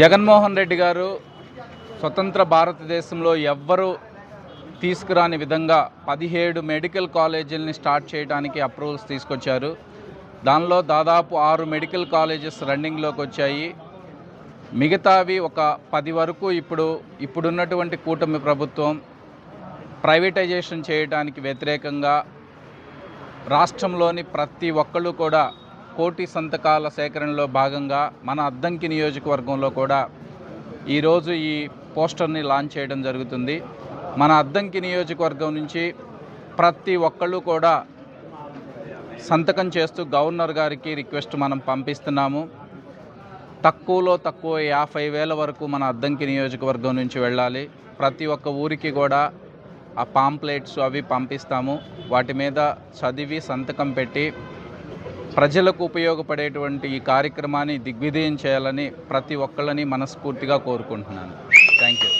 జగన్మోహన్ రెడ్డి గారు స్వతంత్ర భారతదేశంలో ఎవ్వరూ తీసుకురాని విధంగా 17 మెడికల్ కాలేజీలని స్టార్ట్ చేయడానికి అప్రూవల్స్ తీసుకొచ్చారు. దానిలో దాదాపు 6 మెడికల్ కాలేజెస్ రన్నింగ్లోకి వచ్చాయి. మిగతావి ఒక 10 వరకు ఇప్పుడున్నటువంటి కూటమి ప్రభుత్వం ప్రైవేటైజేషన్ చేయడానికి వ్యతిరేకంగా రాష్ట్రంలోని ప్రతి ఒక్కళ్ళు కూడా కోటి సంతకాల సేకరణలో భాగంగా మన అద్దంకి నియోజకవర్గంలో కూడా ఈరోజు ఈ పోస్టర్ని లాంచ్ చేయడం జరుగుతుంది. మన అద్దంకి నియోజకవర్గం నుంచి ప్రతి ఒక్కళ్ళు కూడా సంతకం చేస్తూ గవర్నర్ గారికి రిక్వెస్ట్ మనం పంపిస్తున్నాము. తక్కువలో తక్కువ 50,000 వరకు మన అద్దంకి నియోజకవర్గం నుంచి వెళ్ళాలి. ప్రతి ఒక్క ఊరికి కూడా ఆ పాంప్లెట్స్ అవి పంపిస్తాము. వాటి మీద చదివి సంతకం పెట్టి ప్రజలకు ఉపయోగపడేటువంటి ఈ కార్యక్రమాన్ని దిగ్విజయం చేయాలని ప్రతి ఒక్కళ్ళని మనస్ఫూర్తిగా కోరుకుంటున్నాను. Thank you.